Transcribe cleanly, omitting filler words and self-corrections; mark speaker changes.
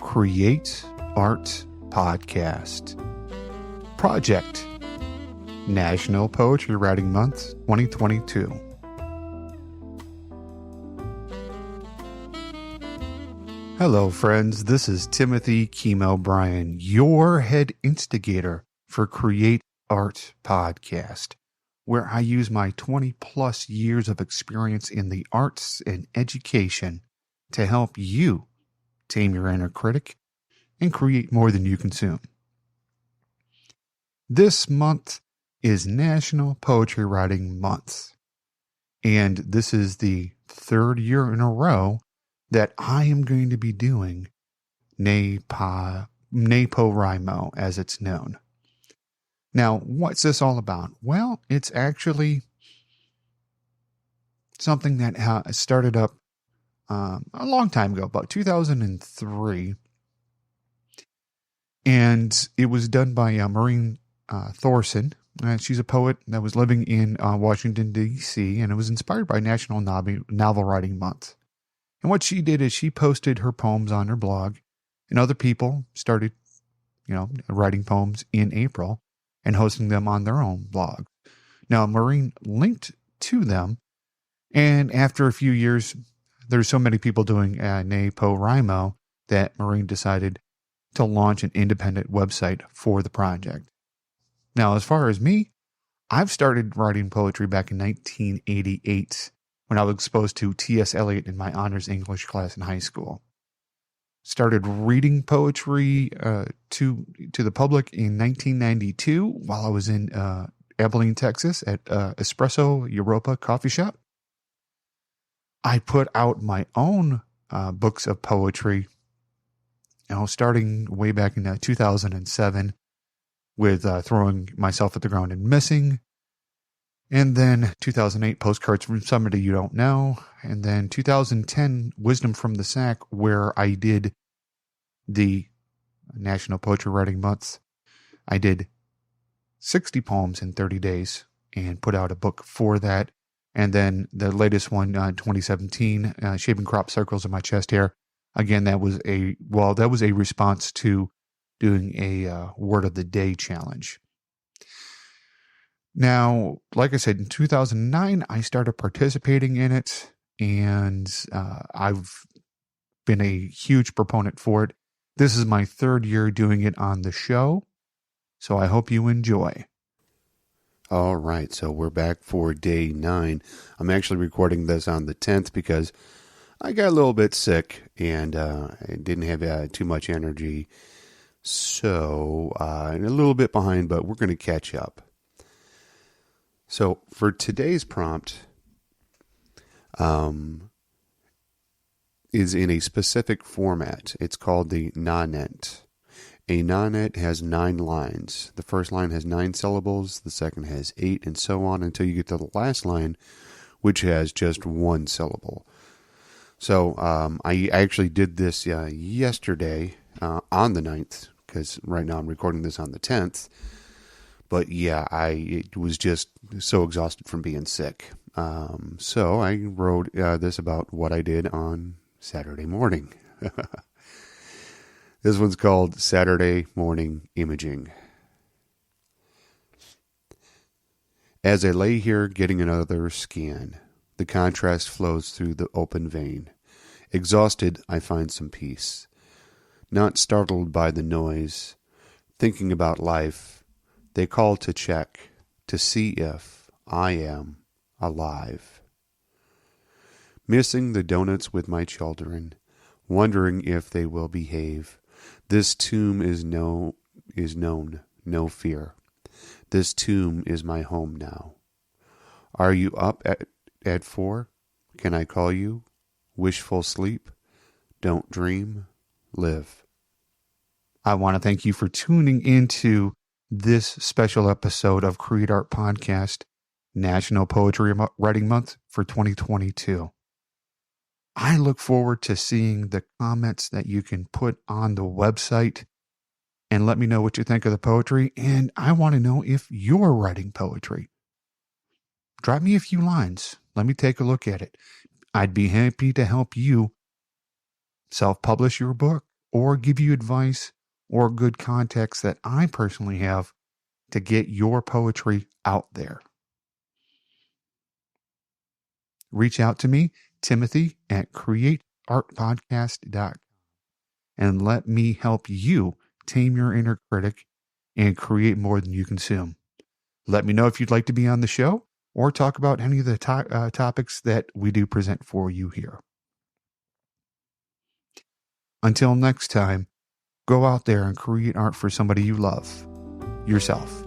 Speaker 1: Create Art Podcast. Project National Poetry Writing Month 2022. Hello, friends. This is Timothy Chemo Bryan, your head instigator for Create Art Podcast, where I use my 20 plus years of experience in the arts and education to help you tame your inner critic and create more than you consume. This month is National Poetry Writing Month, and this is the third year in a row that I am going to be doing NaPoWriMo, as it's known. Now, what's this all about? Well, it's actually something that started up a long time ago, about 2003. And it was done by Maureen Thorson. She's a poet that was living in Washington, D.C., and it was inspired by National Novel Writing Month. And what she did is she posted her poems on her blog, and other people started, writing poems in April and hosting them on their own blog. Now, Maureen linked to them, and after a few years, there's so many people doing NaPoWriMo that Maureen decided to launch an independent website for the project. Now, as far as me, I've started writing poetry back in 1988 when I was exposed to T.S. Eliot in my honors English class in high school. Started reading poetry to the public in 1992 while I was in Abilene, Texas at Espresso Europa coffee shop. I put out my own books of poetry, starting way back in 2007 with Throwing Myself at the Ground and Missing. And then 2008, Postcards from Somebody You Don't Know. And then 2010, Wisdom from the Sack, where I did the National Poetry Writing Month. I did 60 poems in 30 days and put out a book for that. And then the latest one, 2017, Shaving Crop Circles in My Chest Hair. Again, that was a response to doing a Word of the Day challenge. Now, like I said, in 2009, I started participating in it, and I've been a huge proponent for it. This is my third year doing it on the show, so I hope you enjoy.
Speaker 2: All right, so we're back for day 9. I'm actually recording this on the 10th because I got a little bit sick and I didn't have too much energy. So, a little bit behind, but we're going to catch up. So, for today's prompt is in a specific format. It's called the nonet. A nonet has 9 lines. The first line has 9 syllables, the second has 8, and so on until you get to the last line, which has just 1 syllable. So I actually did this yesterday on the 9th, because right now I'm recording this on the 10th. But yeah, I was just so exhausted from being sick. So I wrote this about what I did on Saturday morning. This one's called Saturday Morning Imaging. As I lay here getting another scan, the contrast flows through the open vein. Exhausted, I find some peace. Not startled by the noise, thinking about life, they call to check, to see if I am alive. Missing the donuts with my children, wondering if they will behave. This tomb is known, no fear. This tomb is my home now. Are you up at 4? Can I call you? Wishful sleep? Don't dream, live.
Speaker 1: I want to thank you for tuning into this special episode of Create Art Podcast, National Poetry Writing Month for 2022. I look forward to seeing the comments that you can put on the website and let me know what you think of the poetry. And I want to know if you're writing poetry. Drop me a few lines. Let me take a look at it. I'd be happy to help you self-publish your book or give you advice or good context that I personally have to get your poetry out there. Reach out to me, Timothy, at createartpodcast.com, and let me help you tame your inner critic and create more than you consume. Let me know if you'd like to be on the show or talk about any of the topics that we do present for you here. Until next time, go out there and create art for somebody you love, yourself.